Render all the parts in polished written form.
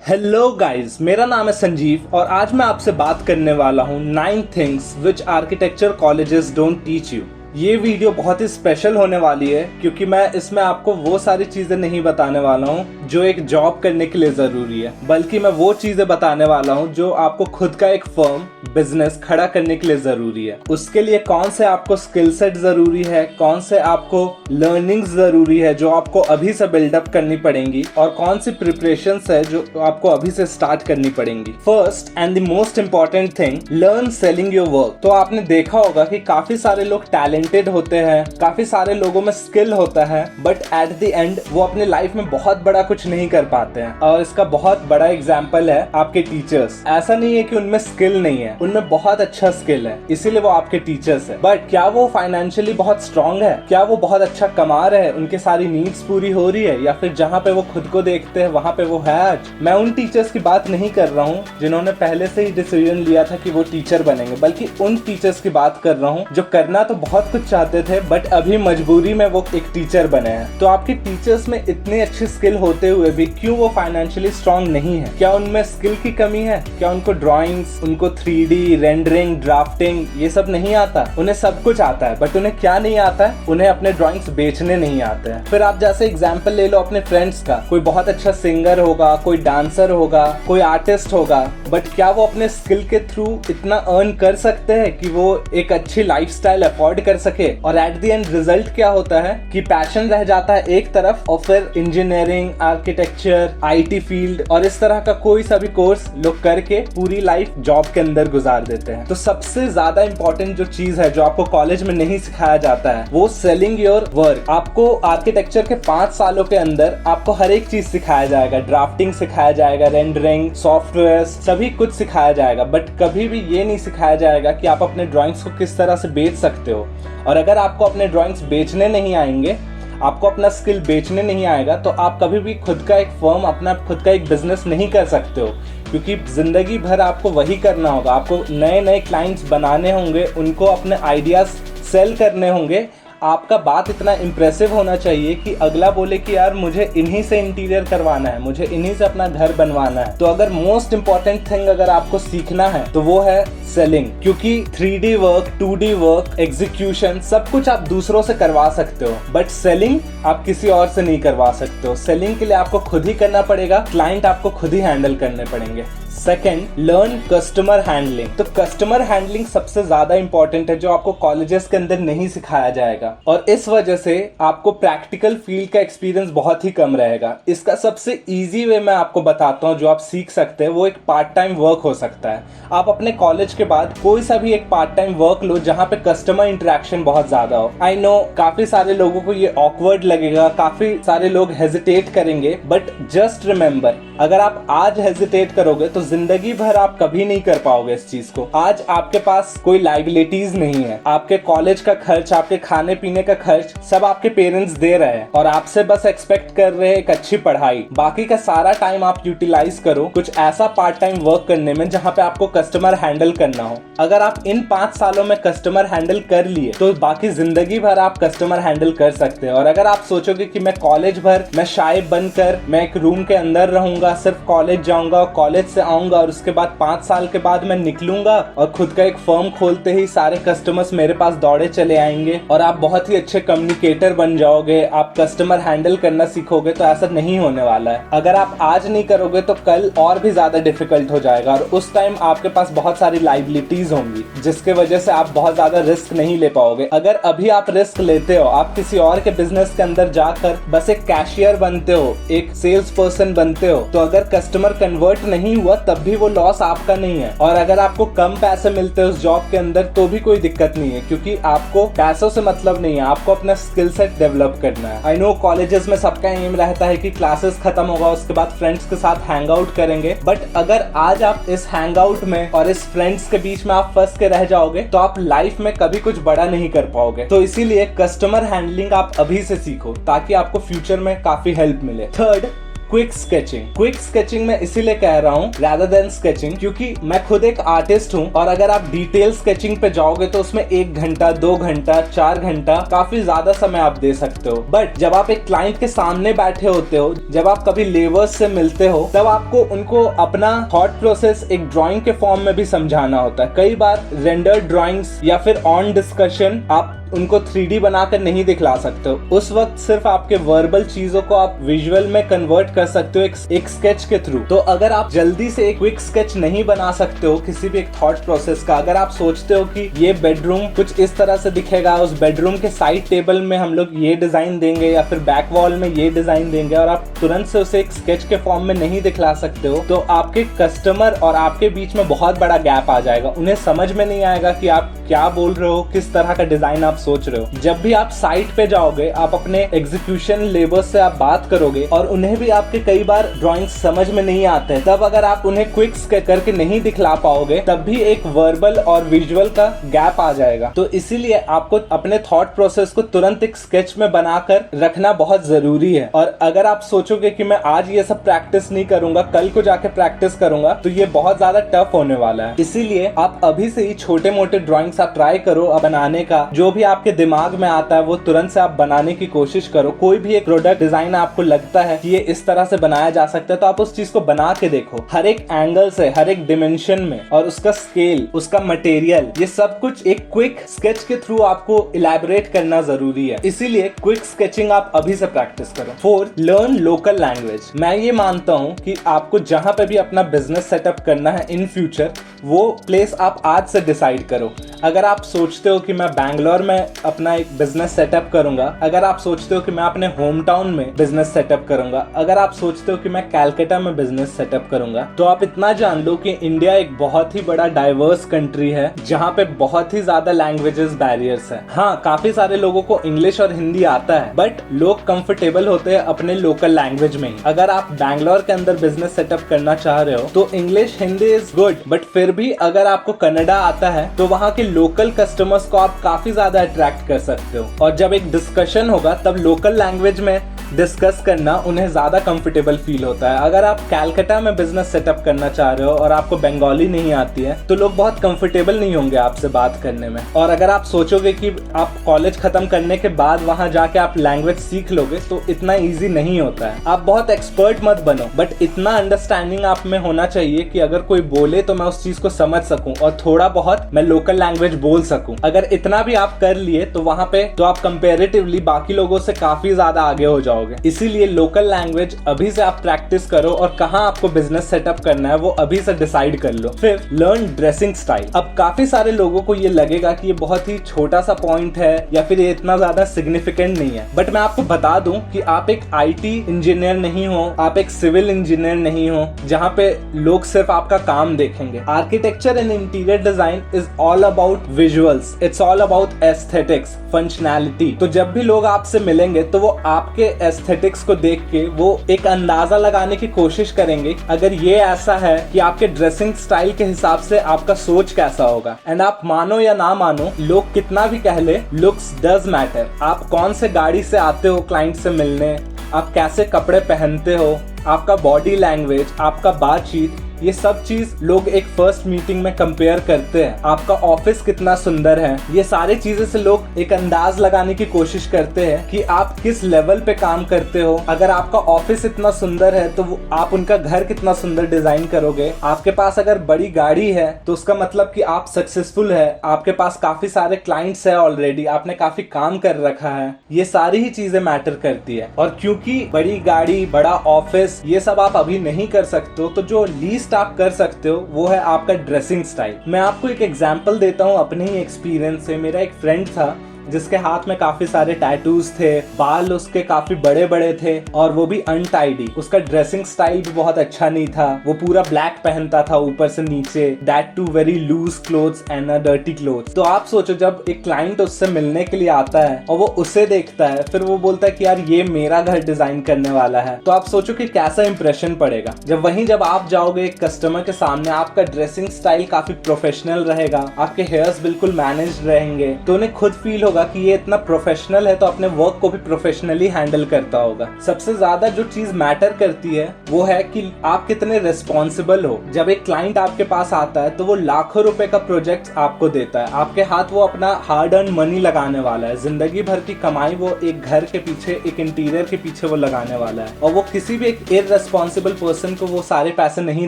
Hello guys, मेरा नाम है संजीव और आज मैं आपसे बात करने वाला हूँ 9 things which architecture colleges don't teach you. ये वीडियो बहुत ही स्पेशल होने वाली है क्योंकि मैं इसमें आपको वो सारी चीजें नहीं बताने वाला हूँ जो एक जॉब करने के लिए जरूरी है, बल्कि मैं वो चीजें बताने वाला हूँ जो आपको खुद का एक फर्म बिजनेस खड़ा करने के लिए जरूरी है। उसके लिए कौन से आपको स्किल सेट जरूरी है, कौन से आपको लर्निंग्स जरूरी है जो आपको अभी से बिल्डअप करनी पड़ेंगी और कौन सी प्रिपरेशंस है जो आपको अभी से स्टार्ट करनी पड़ेंगी। First and the most important thing, learn selling your work. तो आपने देखा होगा कि काफी सारे लोग टैलेंटेड होते हैं, काफी सारे लोगों में स्किल होता है, बट एट द एंड वो अपने लाइफ में बहुत बड़ा कुछ नहीं कर पाते हैं। और इसका बहुत बड़ा एग्जाम्पल है आपके टीचर्स। ऐसा नहीं है कि उनमें स्किल नहीं है, उनमें बहुत अच्छा स्किल है, इसीलिए वो आपके टीचर्स है। बट क्या वो फाइनेंशियली बहुत स्ट्रांग है? क्या वो बहुत अच्छा कमा रहे हैं? उनके सारी नीड्स पूरी हो रही है? या फिर जहाँ पे वो खुद को देखते हैं वहाँ पे वो है आज? मैं उन टीचर्स की बात नहीं कर रहा हूँ जिन्होंने पहले से ही डिसीजन लिया था कि वो टीचर बनेंगे, बल्कि उन टीचर्स की बात कर रहा हूँ जो करना तो बहुत कुछ चाहते थे बट अभी मजबूरी में वो एक टीचर बने हैं। तो आपके टीचर्स में इतनी अच्छी स्किल होते हुए भी क्यों वो फाइनेंशियली स्ट्रांग नहीं है? क्या उनमें स्किल की कमी है? क्या उनको ड्राइंग्स, उनको 3D रेंडरिंग, ड्राफ्टिंग ये सब नहीं आता? उन्हें सब कुछ आता है, बट उन्हें क्या नहीं आता है? उन्हें अपने ड्राइंग्स बेचने नहीं आते हैं। फिर आप जैसे एग्जाम्पल ले लो अपने फ्रेंड्स का, कोई बहुत अच्छा सिंगर होगा, कोई डांसर होगा, कोई आर्टिस्ट होगा, बट क्या वो अपने स्किल के थ्रू इतना अर्न कर सकते हैं कि वो एक अच्छी लाइफस्टाइल अफोर्ड कर सके? और एट द एंड रिजल्ट क्या होता है कि पैशन रह जाता है एक तरफ और फिर इंजीनियरिंग, आर्किटेक्चर, IT फील्ड और इस तरह का कोई सा भी कोर्स लोग करके पूरी लाइफ जॉब के अंदर गुजार देते हैं। तो सबसे ज्यादा इंपॉर्टेंट जो चीज है जो आपको कॉलेज में नहीं सिखाया जाता है वो सेलिंग योर वर्क। आपको आर्किटेक्चर के 5 सालों के अंदर आपको हर एक चीज सिखाया जाएगा, ड्राफ्टिंग सिखाया जाएगा, रेंडरिंग, सॉफ्टवेयर, सभी कुछ सिखाया जाएगा, बट कभी भी ये नहीं सिखाया जाएगा कि आप अपने ड्राइंग्स को किस तरह से बेच सकते हो। और अगर आपको अपने ड्राइंग्स बेचने नहीं आएंगे, आपको अपना स्किल बेचने नहीं आएगा, तो आप कभी भी खुद का एक फर्म, अपना खुद का एक बिजनेस नहीं कर सकते हो, क्योंकि जिंदगी भर आपको वही करना होगा। आपको नए नए क्लाइंट्स बनाने होंगे, उनको अपने आइडियाज सेल करने होंगे। आपका बात इतना इम्प्रेसिव होना चाहिए कि अगला बोले कि यार मुझे इन्हीं से इंटीरियर करवाना है, मुझे इन्हीं से अपना घर बनवाना है। तो अगर मोस्ट इंपॉर्टेंट थिंग अगर आपको सीखना है तो वो है सेलिंग, क्योंकि 3D work, 2D work, execution सब कुछ आप दूसरों से करवा सकते हो, बट सेलिंग आप किसी और से नहीं करवा सकते हो। सेलिंग के लिए आपको खुद ही करना पड़ेगा, क्लाइंट आपको खुद ही हैंडल करने पड़ेंगे। Second, learn customer handling. तो कस्टमर हैंडलिंग सबसे ज्यादा इंपॉर्टेंट है जो आपको कॉलेजेस के अंदर नहीं सिखाया जाएगा, और इस वजह से आपको प्रैक्टिकल फील्ड का एक्सपीरियंस बहुत ही कम रहेगा। इसका सबसे इजी वे मैं आपको बताता हूँ जो आप सीख सकते हैं, वो एक पार्ट टाइम वर्क हो सकता है। आप अपने कॉलेज के बाद कोई सा भी एक पार्ट टाइम वर्क लो जहाँ पे कस्टमर इंटरेक्शन बहुत ज्यादा हो। आई नो काफी सारे लोगों को ये ऑकवर्ड लगेगा, काफी सारे लोग हेजिटेट करेंगे, बट जस्ट रिमेम्बर, अगर आप आज हेजिटेट करोगे तो जिंदगी भर आप कभी नहीं कर पाओगे इस चीज को। आज आपके पास कोई लाइबिलिटीज नहीं है, आपके कॉलेज का खर्च, आपके खाने पीने का खर्च सब आपके पेरेंट्स दे रहे हैं और आपसे बस एक्सपेक्ट कर रहे हैं एक अच्छी पढ़ाई। बाकी का सारा टाइम आप यूटिलाइज करो कुछ ऐसा पार्ट टाइम वर्क करने में जहाँ पे आपको कस्टमर हैंडल करना हो। अगर आप इन 5 सालों में कस्टमर हैंडल कर लिए तो बाकी जिंदगी भर आप कस्टमर हैंडल कर सकते हैं। और अगर आप सोचोगे कि मैं कॉलेज भर मैं शाय बनकर मैं एक रूम के अंदर रहूंगा, सिर्फ कॉलेज जाऊंगा, कॉलेज से आऊंगा और उसके बाद 5 साल के बाद मैं निकलूंगा और खुद का एक फर्म खोलते ही सारे कस्टमर्स मेरे पास दौड़े चले आएंगे और आप बहुत ही अच्छे कम्युनिकेटर बन जाओगे, आप कस्टमर हैंडल करना सीखोगे, तो ऐसा नहीं होने वाला है। अगर आप आज नहीं करोगे तो कल और भी ज्यादा डिफिकल्ट हो जाएगा और उस टाइम आपके पास बहुत सारी लाइबिलिटीज होंगी जिसके वजह से आप बहुत ज्यादा रिस्क नहीं ले पाओगे। अगर अभी आप रिस्क लेते हो, आप किसी और के बिजनेस के अंदर जाकर बस एक कैशियर बनते हो, एक सेल्स पर्सन बनते हो, तो अगर कस्टमर कन्वर्ट नहीं हुआ तब भी वो लॉस आपका नहीं है। और अगर आपको कम पैसे मिलते हैं उस जॉब के अंदर तो भी कोई दिक्कत नहीं है, क्योंकि आपको पैसों से मतलब नहीं है, आपको अपना स्किल सेट डेवलप करना है। आई नो कॉलेजेस में सबका एम रहता है कि क्लासेस खत्म होगा उसके बाद फ्रेंड्स के साथ हैंग आउट करेंगे, बट अगर आज आप इस हैंग आउट में और इस फ्रेंड्स के बीच में आप फंस के रह जाओगे तो आप लाइफ में कभी कुछ बड़ा नहीं कर पाओगे। तो इसीलिए कस्टमर हैंडलिंग आप अभी से सीखो ताकि आपको फ्यूचर में काफी हेल्प मिले। Third, quick sketching. Quick sketching मैं इसीलिए कह रहा हूँ rather than स्केचिंग, क्योंकि मैं खुद एक आर्टिस्ट हूँ और अगर आप डिटेल स्केचिंग पे जाओगे तो उसमें 1 घंटा, 2 घंटा, 4 घंटा काफी ज्यादा समय आप दे सकते हो। बट जब आप एक क्लाइंट के सामने बैठे होते हो, जब आप कभी लेबर्स से मिलते हो, तब आपको उनको अपना थॉट प्रोसेस एक ड्राइंग के फॉर्म में भी समझाना होता है। कई बार रेंडर्ड ड्राइंग्स या फिर ऑन डिस्कशन आप उनको 3D बनाकर नहीं दिखला सकते हो। उस वक्त सिर्फ आपके वर्बल चीजों को आप विजुअल में कन्वर्ट कर सकते हो एक स्केच के थ्रू। तो अगर आप जल्दी से एक क्विक स्केच नहीं बना सकते हो किसी भी एक थॉट प्रोसेस का, अगर आप सोचते हो कि ये बेडरूम कुछ इस तरह से दिखेगा, उस बेडरूम के साइड टेबल में हम लोग ये डिजाइन देंगे या फिर बैक वॉल में ये डिजाइन देंगे, और आप तुरंत से उसे एक स्केच के फॉर्म में नहीं दिखला सकते हो, तो आपके कस्टमर और आपके बीच में बहुत बड़ा गैप आ जाएगा। उन्हें समझ में नहीं आएगा कि आप क्या बोल रहे हो, किस तरह का डिजाइन आप सोच रहे हो। जब भी आप साइट पे जाओगे, आप अपने एग्जीक्यूशन लेबर्स से आप बात करोगे और उन्हें भी आपके कई बार ड्राइंग समझ में नहीं आते, तब अगर आप उन्हें क्विक स्केच करके नहीं दिखला पाओगे, तब भी एक वर्बल और विजुअल का गैप आ जाएगा। तो इसीलिए आपको अपने थॉट प्रोसेस को तुरंत एक स्केच में बनाकर रखना बहुत जरूरी है। और अगर आप सोचोगे कि मैं आज ये सब प्रैक्टिस नहीं करूंगा, कल को जाके प्रैक्टिस करूंगा, तो ये बहुत ज्यादा टफ होने वाला है। इसीलिए आप अभी से ही छोटे मोटे ड्राइंग्स आप ट्राई करो बनाने का। जो भी आपके दिमाग में आता है वो तुरंत से आप बनाने की कोशिश करो। कोई भी एक प्रोडक्ट डिजाइन आपको लगता है कि ये इस तरह से बनाया जा सकता है, तो आप उस चीज को बना के देखो, हर एक एंगल से, हर एक डिमेंशन में, और उसका स्केल, उसका मटेरियल, ये सब कुछ एक क्विक स्केच के थ्रू आपको इलैबोरेट करना जरूरी है। इसीलिए क्विक स्केचिंग आप अभी से प्रैक्टिस करो। 4, लर्न लोकल लैंग्वेज। मैं ये मानता हूँ कि आपको जहां पे भी अपना बिजनेस सेटअप करना है इन फ्यूचर, वो प्लेस आप आज से डिसाइड करो। अगर आप सोचते हो कि मैं बैंगलोर में अपना एक बिजनेस सेटअप करूंगा, अगर आप सोचते हो कि मैं अपने होम टाउन में बिजनेस सेटअप करूंगा, अगर आप सोचते हो कि मैं कैलकाटा में बिजनेस सेटअप करूंगा, तो आप इतना जान लो कि इंडिया एक बहुत ही बड़ा डाइवर्स कंट्री है जहां पे बहुत ही ज्यादा लैंग्वेजेस बैरियर्स है। हाँ, काफी सारे लोगों को इंग्लिश और हिंदी आता है, बट लोग कंफर्टेबल होते हैं अपने लोकल लैंग्वेज में ही। अगर आप बैंगलोर के अंदर बिजनेस सेटअप करना चाह रहे हो तो English Hindi is good, but फिर भी अगर आपको कन्नड़ा आता है तो वहाँ के लोकल कस्टमर्स को आप काफी ज्यादा अट्रैक्ट कर सकते हो। और जब एक डिस्कशन होगा तब लोकल लैंग्वेज में डिस्कस करना उन्हें ज्यादा कंफर्टेबल फील होता है। अगर आप कैलकाटा में बिजनेस सेटअप करना चाह रहे हो और आपको बंगाली नहीं आती है, तो लोग बहुत कंफर्टेबल नहीं होंगे आपसे बात करने में। और अगर आप सोचोगे कि आप कॉलेज खत्म करने के बाद वहां जाके आप लैंग्वेज सीख लोगे, तो इतना इजी नहीं होता है। आप बहुत एक्सपर्ट मत बनो, बट इतना अंडरस्टैंडिंग आप में होना चाहिए कि अगर कोई बोले तो मैं उस चीज को समझ सकूं और थोड़ा बहुत मैं लोकल लैंग्वेज बोल सकूं। अगर इतना भी आप कर लिए तो वहां पे तो आप कंपैरेटिवली बाकी लोगों से काफी ज्यादा आगे हो जाओगे। इसीलिए लोकल लैंग्वेज अभी से आप प्रैक्टिस करो और कहां आपको बिजनेस सेटअप करना है वो अभी से डिसाइड कर लो। फिर लर्न ड्रेसिंग स्टाइल। अब काफी सारे लोगों को ये लगेगा कि ये बहुत ही छोटा सा पॉइंट है या फिर ये इतना ज्यादा सिग्निफिकेंट नहीं है, बट मैं आपको बता दूं कि आप एक आईटी इंजीनियर नहीं हो, आप एक सिविल इंजीनियर नहीं हो जहां पे लोग सिर्फ आपका काम देखेंगे। Architecture and interior design is all about visuals, it's all about aesthetics, functionality. तो जब भी लोग आपसे मिलेंगे तो वो आपके एस्थेटिक्स को देख के वो एक अंदाजा लगाने की कोशिश करेंगे अगर ये ऐसा है कि आपके ड्रेसिंग स्टाइल के हिसाब से आपका सोच कैसा होगा। एंड आप मानो या ना मानो, लोग कितना भी कह ले, लुक्स डज मैटर। आप कौन से गाड़ी से आते हो क्लाइंट से मिलने, आप कैसे कपड़े पहनते हो, आपका बॉडी लैंग्वेज, आपका बातचीत, ये सब चीज लोग एक फर्स्ट मीटिंग में कंपेयर करते हैं। आपका ऑफिस कितना सुंदर है, ये सारी चीजें से लोग एक अंदाज लगाने की कोशिश करते हैं कि आप किस लेवल पे काम करते हो। अगर आपका ऑफिस इतना सुंदर है तो आप उनका घर कितना सुंदर डिजाइन करोगे। आपके पास अगर बड़ी गाड़ी है तो उसका मतलब कि आप सक्सेसफुल है, आपके पास काफी सारे क्लाइंट्स है ऑलरेडी, आपने काफी काम कर रखा है। ये सारी ही चीजें मैटर करती है। और क्योंकि बड़ी गाड़ी, बड़ा ऑफिस, ये सब आप अभी नहीं कर सकते हो, तो जो लीस्ट आप कर सकते हो वो है आपका ड्रेसिंग स्टाइल। मैं आपको एक एग्जांपल देता हूँ अपने ही एक्सपीरियंस से। मेरा एक फ्रेंड था जिसके हाथ में काफी सारे टैटूज थे, बाल उसके काफी बड़े बड़े थे और वो भी अनटाइडी। उसका ड्रेसिंग स्टाइल भी बहुत अच्छा नहीं था, वो पूरा ब्लैक पहनता था ऊपर से नीचे, that too very loose clothes and a dirty clothes. तो आप सोचो, जब एक क्लाइंट उससे मिलने के लिए आता है और वो उसे देखता है, फिर वो बोलता है कि यार ये मेरा घर डिजाइन करने वाला है, तो आप सोचो कि कैसा इंप्रेशन पड़ेगा। जब आप जाओगे एक कस्टमर के सामने, आपका ड्रेसिंग स्टाइल काफी प्रोफेशनल रहेगा, आपके हेयर्स बिल्कुल मैनेज्ड रहेंगे, तो उन्हें खुद फील होगा कि ये इतना प्रोफेशनल है तो अपने वर्क को भी प्रोफेशनली हैंडल करता होगा। सबसे ज्यादा जो चीज मैटर करती है वो है कि आप कितने रिस्पॉन्सिबल हो। जब एक क्लाइंट आपके पास आता है तो वो लाखों रुपए का प्रोजेक्ट आपको देता है, आपके हाथ वो अपना हार्ड अर्न मनी लगाने वाला है, जिंदगी भर की कमाई वो एक घर के पीछे, एक इंटीरियर के पीछे वो लगाने वाला है, और वो किसी भी एक इररेस्पॉन्सिबल पर्सन को वो सारे पैसे नहीं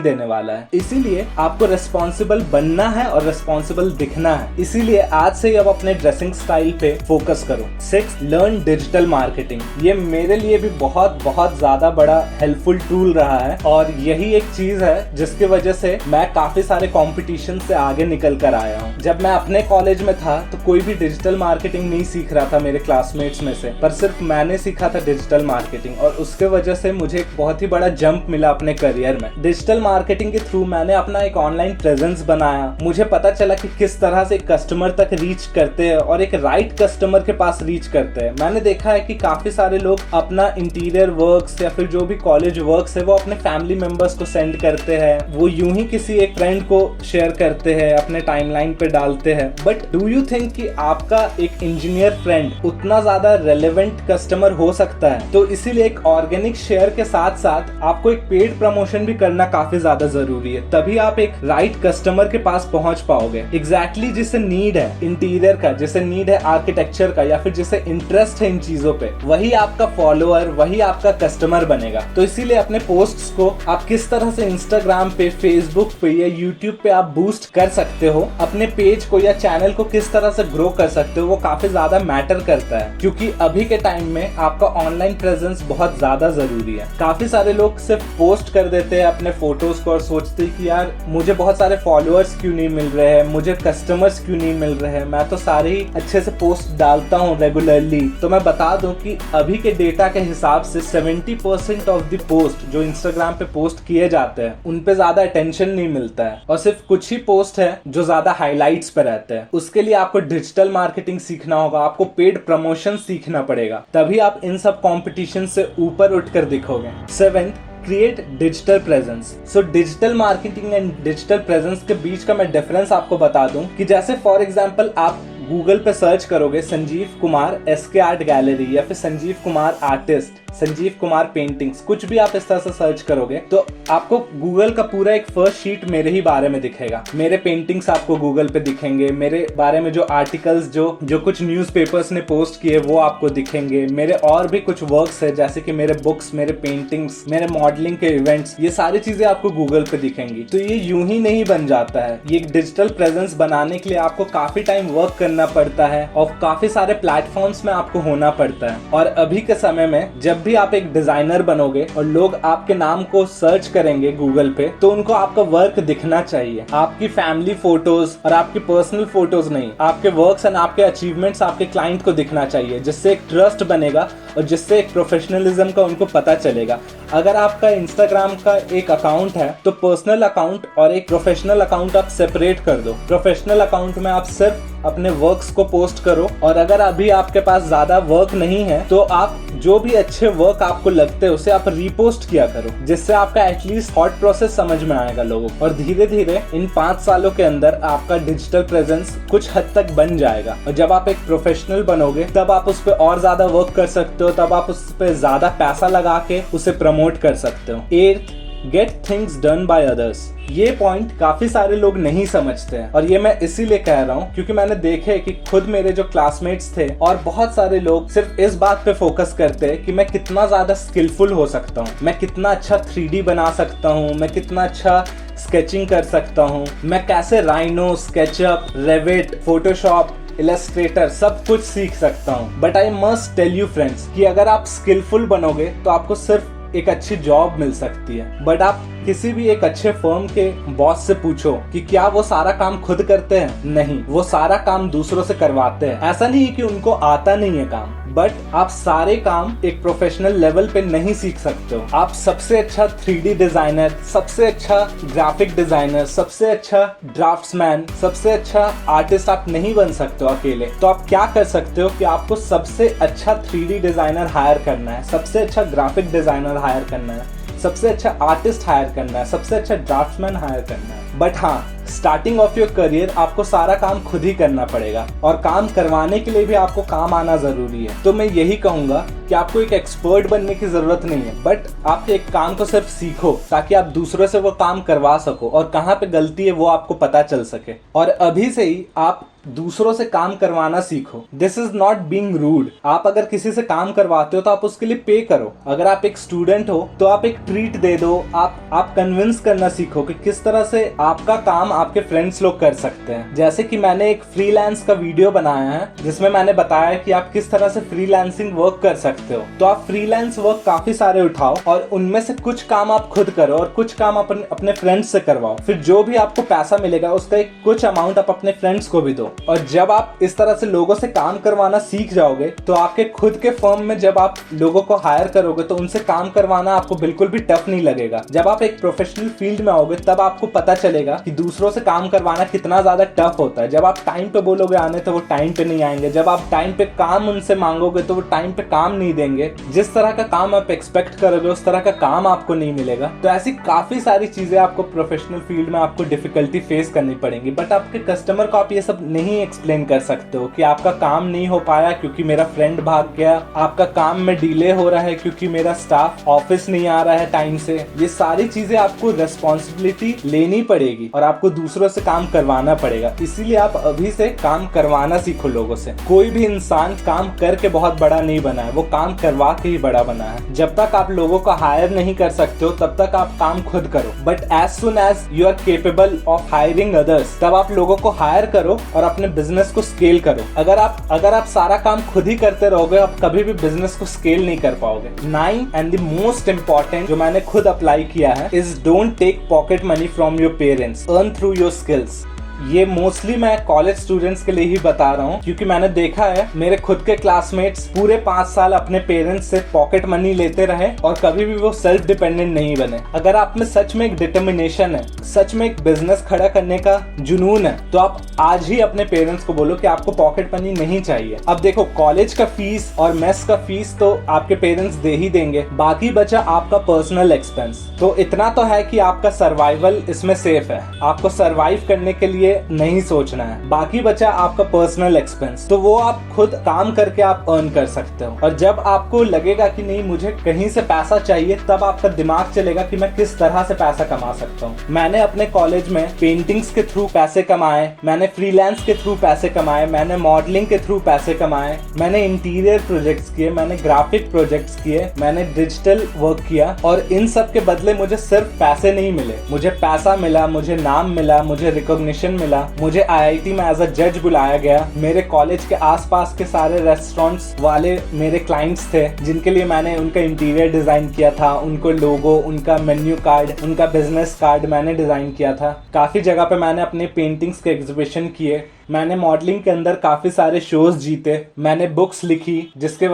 देने वाला है। इसीलिए आपको रिस्पॉन्सिबल बनना है और रिस्पॉन्सिबल दिखना है। इसीलिए आज से ही अब अपने ड्रेसिंग स्टाइल पे फोकस करो। 6 लर्न डिजिटल मार्केटिंग। ये मेरे लिए भी बहुत ज्यादा बड़ा हेल्पफुल टूल रहा है, और यही एक चीज है जिसकी वजह से मैं काफी सारे कॉम्पिटिशन से आगे निकल कर आया हूँ। जब मैं अपने कॉलेज में था तो कोई भी डिजिटल मार्केटिंग नहीं सीख रहा था मेरे क्लासमेट्स में से, पर सिर्फ मैंने सीखा था डिजिटल मार्केटिंग, और उसके वजह से मुझे एक बहुत ही बड़ा जंप मिला अपने करियर में। डिजिटल मार्केटिंग के थ्रू मैंने अपना एक ऑनलाइन प्रेजेंस बनाया। मुझे पता चला कि किस तरह से कस्टमर तक रीच करते हैं और एक राइट कस्टमर के पास रीच करते हैं। मैंने देखा है कि काफी सारे लोग अपना इंटीरियर वर्क्स या फिर जो भी कॉलेज वर्क्स है वो अपने फैमिली मेंबर्स को सेंड करते हैं, वो यूं ही किसी एक फ्रेंड को शेयर करते हैं, अपने टाइमलाइन पे डालते हैं। बट डू यू थिंक कि आपका एक इंजीनियर फ्रेंड उतना ज्यादा रेलेवेंट कस्टमर हो सकता है? तो इसीलिए एक ऑर्गेनिक शेयर के साथ साथ आपको एक पेड प्रमोशन भी करना काफी ज्यादा जरूरी है, तभी आप एक राइट कस्टमर के पास पहुंच पाओगे। एग्जैक्टली जिसे नीड है इंटीरियर का, जिसे नीड है आर्किटेक्चर का, या फिर जिसे इंटरेस्ट है इन चीजों पे, वही आपका फॉलोअर, वही आपका कस्टमर बनेगा। तो इसीलिए अपने पोस्ट्स को आप किस तरह से इंस्टाग्राम पे, फेसबुक पे या यूट्यूब पे आप बूस्ट कर सकते हो, अपने पेज को या चैनल को किस तरह से ग्रो कर सकते हो, वो काफी ज्यादा मैटर करता है। क्योंकि अभी के टाइम में आपका ऑनलाइन प्रेजेंस बहुत ज्यादा जरूरी है। काफी सारे लोग सिर्फ पोस्ट कर देते हैं अपने फोटोज को और सोचते हैं कि यार मुझे बहुत सारे फॉलोअर्स क्यों नहीं मिल रहे हैं, मुझे कस्टमर्स क्यों नहीं मिल रहे हैं, मैं तो सारे ही अच्छे से पोस्ट डालता हूँ रेगुलरली। तो मैं बता दूं कि अभी के डेटा के हिसाब से 70% ऑफ द पोस्ट जो इंस्टाग्राम पे पोस्ट किए जाते हैं उन पे ज्यादा अटेंशन नहीं मिलता है, और सिर्फ कुछ ही पोस्ट है जो ज्यादा हाइलाइट्स पे रहते हैं। उसके लिए आपको डिजिटल मार्केटिंग सीखना होगा, आपको पेड प्रमोशन सीखना पड़ेगा, तभी आप इन सब कॉम्पिटिशन से ऊपर उठकर दिखोगे। 7 create digital presence. So digital marketing and digital presence के बीच का मैं डिफरेंस आपको बता दूं कि जैसे फॉर एग्जांपल आप गूगल पे सर्च करोगे Sanjeev Kumar SK art gallery, या फिर संजीव कुमार आर्टिस्ट, संजीव कुमार पेंटिंग्स, कुछ भी आप इस तरह से सर्च करोगे तो आपको गूगल का पूरा एक फर्स्ट शीट मेरे ही बारे में दिखेगा। मेरे पेंटिंग्स आपको गूगल पे दिखेंगे, मेरे बारे में जो आर्टिकल्स जो कुछ न्यूज़पेपर्स ने पोस्ट किए वो आपको दिखेंगे, मेरे और भी कुछ वर्क्स है जैसे कि मेरे बुक्स, मेरे पेंटिंग्स, मेरे मॉडलिंग के इवेंट्स, ये सारी चीजें आपको गूगल पे दिखेंगी। तो ये यूं ही नहीं बन जाता है, ये एक डिजिटल प्रेजेंस बनाने के लिए आपको काफी टाइम वर्क करना पड़ता है और काफी सारे प्लेटफॉर्म्स में आपको होना पड़ता है। और अभी के समय में जब भी आप एक डिजाइनर बनोगे और लोग आपके नाम को सर्च करेंगे गूगल पे तो उनको आपका वर्क दिखना चाहिए, आपकी फैमिली फोटोज और आपकी पर्सनल फोटोज नहीं, आपके वर्क्स एंड आपके अचीवमेंट्स आपके क्लाइंट को दिखना चाहिए, जिससे एक ट्रस्ट बनेगा और जिससे एक प्रोफेशनलिज्म का उनको पता चलेगा। अगर आपका इंस्टाग्राम का एक अकाउंट है तो पर्सनल अकाउंट और एक प्रोफेशनल अकाउंट आप सेपरेट कर दो। प्रोफेशनल अकाउंट में आप सिर्फ अपने वर्क्स को पोस्ट करो, और अगर अभी आपके पास ज्यादा वर्क नहीं है तो आप जो भी अच्छे वर्क आपको लगते हैं उसे आप रीपोस्ट किया करो, जिससे आपका एटलीस्ट थॉट प्रोसेस समझ में आएगा लोगों को। और धीरे धीरे इन 5 सालों के अंदर आपका डिजिटल प्रेजेंस कुछ हद तक बन जाएगा, और जब आप एक प्रोफेशनल बनोगे तब आप उस पर और ज्यादा वर्क कर सकते हो, तब आप उस पर ज्यादा पैसा लगा के उसे प्रमोट कर सकते हो। 8 get things done by others. ये पॉइंट काफी सारे लोग नहीं समझते हैं, और ये मैं इसीलिए कह रहा हूँ क्योंकि मैंने देखे कि खुद मेरे जो क्लासमेट्स थे और बहुत सारे लोग सिर्फ इस बात पे फोकस करते हैं कि मैं कितना ज्यादा स्किलफुल हो सकता हूँ, मैं कितना अच्छा 3D बना सकता हूँ, मैं कितना अच्छा स्केचिंग कर सकता हूँ, मैं कैसे Rhino, SketchUp, Revit, Photoshop, Illustrator सब कुछ सीख सकता हूँ। But I must tell you friends कि अगर आप स्किलफुल बनोगे तो आपको सिर्फ एक अच्छी जॉब मिल सकती है, बट आप किसी भी एक अच्छे फर्म के बॉस से पूछो कि क्या वो सारा काम खुद करते हैं? नहीं, वो सारा काम दूसरों से करवाते हैं। ऐसा नहीं है कि उनको आता नहीं है काम, बट आप सारे काम एक प्रोफेशनल लेवल पे नहीं सीख सकते हो। आप सबसे अच्छा 3D डिजाइनर, सबसे अच्छा ग्राफिक डिजाइनर, सबसे अच्छा ड्राफ्ट्समैन, सबसे अच्छा आर्टिस्ट आप नहीं बन सकते हो अकेले। तो आप क्या कर सकते हो कि आपको सबसे अच्छा 3D डिजाइनर हायर करना है, सबसे अच्छा ग्राफिक डिजाइनर हायर करना है, सबसे अच्छा आर्टिस्ट हायर करना है, सबसे अच्छा ड्राफ्ट्समैन हायर करना है। बट हाँ, स्टार्टिंग ऑफ योर करियर आपको सारा काम खुद ही करना पड़ेगा और काम करवाने के लिए भी आपको काम आना जरूरी है। तो मैं यही कहूंगा कि आपको एक एक्सपर्ट बनने की जरूरत नहीं है, बट आप एक काम को सिर्फ सीखो ताकि आप दूसरों से वो काम करवा सको और कहाँ पे गलती है वो आपको पता चल सके। और अभी से ही आप दूसरों से काम करवाना सीखो। This is not being rude. आप अगर किसी से काम करवाते हो तो आप उसके लिए पे करो। अगर आप एक स्टूडेंट हो तो आप एक ट्रीट दे दो। आप कन्विंस करना सीखो कि किस तरह से आपका काम आपके फ्रेंड्स लोग कर सकते हैं। जैसे कि मैंने एक फ्रीलांस का वीडियो बनाया है जिसमें मैंने बताया कि आप किस तरह से फ्रीलांसिंग वर्क कर सकते हो। तो आप फ्रीलांस वर्क काफी सारे उठाओ और उनमें से कुछ काम आप खुद करो और कुछ काम अपने फ्रेंड्स से करवाओ। फिर जो भी आपको पैसा मिलेगा उसका एक कुछ अमाउंट आप अपने फ्रेंड्स को भी दो। और जब आप इस तरह से लोगों से काम करवाना सीख जाओगे तो आपके खुद के फर्म में जब आप लोगों को हायर करोगे तो उनसे काम करवाना आपको बिल्कुल भी टफ नहीं लगेगा। जब आप एक प्रोफेशनल फील्ड में आओगे तब आपको पता चलेगा कि दूसरों से काम करवाना कितना ज्यादा टफ होता है। जब आप टाइम पे बोलोगे आने तो वो टाइम पे नहीं आएंगे। जब आप टाइम पे काम उनसे मांगोगे तो वो टाइम पे काम नहीं देंगे। जिस तरह का काम आप एक्सपेक्ट करोगे उस तरह का काम आपको नहीं मिलेगा। तो ऐसी काफी सारी चीजें आपको प्रोफेशनल फील्ड में आपको डिफिकल्टी फेस करनी पड़ेंगी। बट आपके कस्टमर को आप ये सब नहीं एक्सप्लेन कर सकते हो कि आपका काम नहीं हो पाया क्योंकि मेरा फ्रेंड भाग गया, आपका काम में डिले हो रहा है क्योंकि मेरा स्टाफ ऑफिस नहीं आ रहा है टाइम से। ये सारी चीजें आपको रेस्पॉन्सिबिलिटी लेनी पड़ेगी और आपको दूसरों से काम करवाना पड़ेगा। इसीलिए आप अभी से काम करवाना सीखो लोगों से। कोई भी इंसान काम करके बहुत बड़ा नहीं बना है, वो काम करवा के ही बड़ा बना है। जब तक आप लोगों को हायर नहीं कर सकते हो तब तक आप काम खुद करो। But as soon as you are capable of hiring others तब आप लोगों को हायर करो और अपने बिजनेस को स्केल करो। अगर आप सारा काम खुद ही करते रहोगे आप कभी भी बिजनेस को स्केल नहीं कर पाओगे। 9 एंड द मोस्ट इंपॉर्टेंट जो मैंने खुद अप्लाई किया है is don't take pocket money from your parents, earn through your skills. ये मोस्टली मैं कॉलेज स्टूडेंट्स के लिए ही बता रहा हूँ क्योंकि मैंने देखा है मेरे खुद के क्लासमेट्स पूरे 5 साल अपने पेरेंट्स से पॉकेट मनी लेते रहे और कभी भी वो सेल्फ डिपेंडेंट नहीं बने। अगर आप में सच में एक डिटर्मिनेशन है, सच में एक बिजनेस खड़ा करने का जुनून है तो आप आज ही अपने पेरेंट्स को बोलो कि आपको पॉकेट मनी नहीं चाहिए। अब देखो, कॉलेज का फीस और मेस का फीस तो आपके पेरेंट्स दे ही देंगे, बाकी बचा आपका पर्सनल एक्सपेंस। तो इतना तो है कि आपका सर्वाइवल इसमें सेफ है, आपको सर्वाइव करने के लिए नहीं सोचना है। बाकी बचा आपका पर्सनल एक्सपेंस, तो वो आप खुद काम करके आप अर्न कर सकते हो। और जब आपको लगेगा कि नहीं मुझे कहीं से पैसा चाहिए तब आपका दिमाग चलेगा कि मैं किस तरह से पैसा कमा सकता हूँ। मैंने अपने कॉलेज में पेंटिंग्स के थ्रू पैसे कमाए, मैंने फ्रीलांस के थ्रू पैसे कमाए, मैंने मॉडलिंग के थ्रू पैसे कमाए, मैंने इंटीरियर प्रोजेक्ट्स किए, मैंने ग्राफिक प्रोजेक्ट्स किए, मैंने डिजिटल वर्क किया। और इन सब के बदले मुझे सिर्फ पैसे नहीं मिले, मुझे पैसा मिला, मुझे नाम मिला, मुझे रिकॉग्निशन मिला, मुझे आईआईटी में एज अ जज बुलाया गया। मेरे कॉलेज के आसपास के सारे रेस्टोरेंट्स वाले मेरे क्लाइंट्स थे जिनके लिए मैंने उनका इंटीरियर डिजाइन किया था, उनको लोगो, उनका मेन्यू कार्ड, उनका बिजनेस कार्ड मैंने डिजाइन किया था। काफी जगह पे मैंने अपने पेंटिंग्स के एग्जीबिशन किए, मैंने मॉडलिंग के अंदर काफी सारे शोज जीते, मैंने बुक्स लिखी जिसके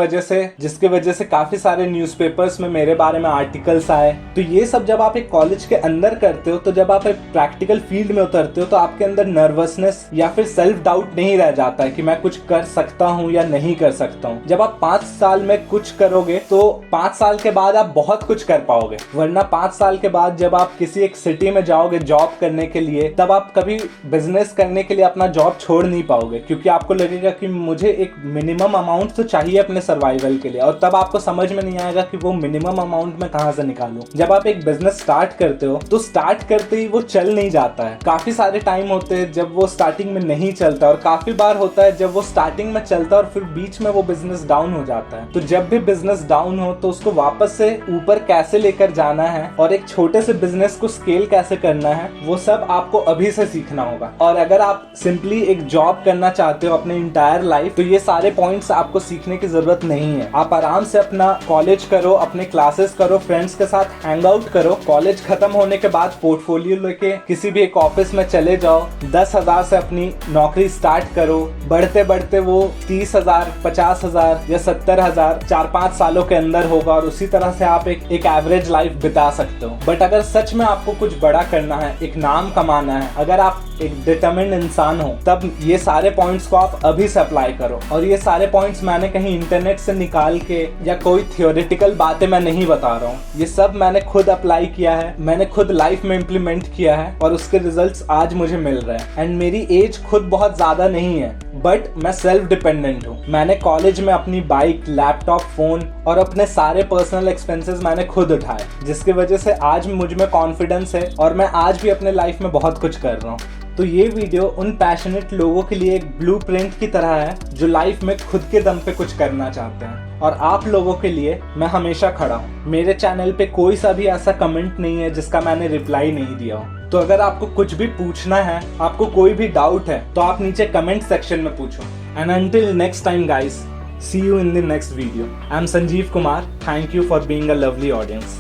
वजह से काफी सारे न्यूज़पेपर्स में मेरे बारे में आर्टिकल्स आए। तो ये सब जब आप एक कॉलेज के अंदर करते हो तो जब आप एक प्रैक्टिकल फील्ड में उतरते हो तो आपके अंदर नर्वसनेस या फिर सेल्फ डाउट नहीं रह जाता है कि मैं कुछ कर सकता हूँ या नहीं कर सकता हूँ। जब आप 5 साल में कुछ करोगे तो 5 साल के बाद आप बहुत कुछ कर पाओगे, वरना 5 साल के बाद जब आप किसी एक सिटी में जाओगे जॉब करने के लिए तब आप कभी बिजनेस करने के लिए अपना जॉब छोड़ नहीं पाओगे क्योंकि आपको लगेगा कि मुझे एक मिनिमम अमाउंट तो चाहिए अपने सर्वाइवल के लिए। और तब आपको समझ में नहीं आएगा कि वो मिनिमम अमाउंट मैं कहां से निकालूं। जब आप एक बिजनेस स्टार्ट करते हो तो स्टार्ट करते ही वो चल नहीं जाता है। काफी सारे टाइम होते हैं जब वो स्टार्टिंग में नहीं चलता और काफी बार होता है जब वो स्टार्टिंग में चलता है और फिर बीच में वो बिजनेस डाउन हो जाता है। तो जब भी बिजनेस डाउन हो तो उसको वापस से ऊपर कैसे लेकर जाना है और एक छोटे से बिजनेस को स्केल कैसे करना है वो सब आपको अभी से सीखना होगा। और अगर आप सिंपली एक जॉब करना चाहते हो अपने इंटायर लाइफ तो ये सारे पॉइंट्स आपको सीखने की जरूरत नहीं है। आप आराम से अपना कॉलेज करो, अपने क्लासेस करो, फ्रेंड्स के साथ हैंग आउट करो। कॉलेज खत्म होने के बाद पोर्टफोलियो लेके किसी भी एक ऑफिस में चले जाओ, 10,000 से अपनी नौकरी स्टार्ट करो, बढ़ते बढ़ते वो 30,000, 50,000 या 70,000 4-5 सालों के अंदर होगा और उसी तरह से आप एक एवरेज लाइफ बिता सकते हो। बट अगर सच में आपको कुछ बड़ा करना है, एक नाम कमाना है, अगर आप एक डिटरमिन्ड इंसान हो, तब ये सारे पॉइंट्स को आप अभी से अप्लाई करो। और ये सारे पॉइंट्स मैंने कहीं इंटरनेट से निकाल के या कोई थियोरेटिकल बातें मैं नहीं बता रहा हूँ, ये सब मैंने खुद अप्लाई किया है, मैंने खुद लाइफ में इम्प्लीमेंट किया है और उसके रिजल्ट्स आज मुझे मिल रहे हैं। एंड मेरी एज खुद बहुत ज्यादा नहीं है, बट मैं सेल्फ डिपेंडेंट हूँ। मैंने कॉलेज में अपनी बाइक, लैपटॉप, फोन और अपने सारे पर्सनल एक्सपेंसेस मैंने खुद उठाए, जिसकी वजह से आज मुझ में कॉन्फिडेंस है और मैं आज भी अपने लाइफ में बहुत कुछ कर रहा हूँ। तो ये वीडियो उन पैशनेट लोगों के लिए एक ब्लूप्रिंट की तरह है जो लाइफ में खुद के दम पे कुछ करना चाहते हैं। और आप लोगों के लिए मैं हमेशा खड़ा हूँ। मेरे चैनल पे कोई सा भी ऐसा कमेंट नहीं है जिसका मैंने रिप्लाई नहीं दिया हो। तो अगर आपको कुछ भी पूछना है, आपको कोई भी डाउट है, तो आप नीचे कमेंट सेक्शन में पूछो। And until next time guys, see you in the next video. I'm Sanjeev Kumar. Thank you for being a lovely audience.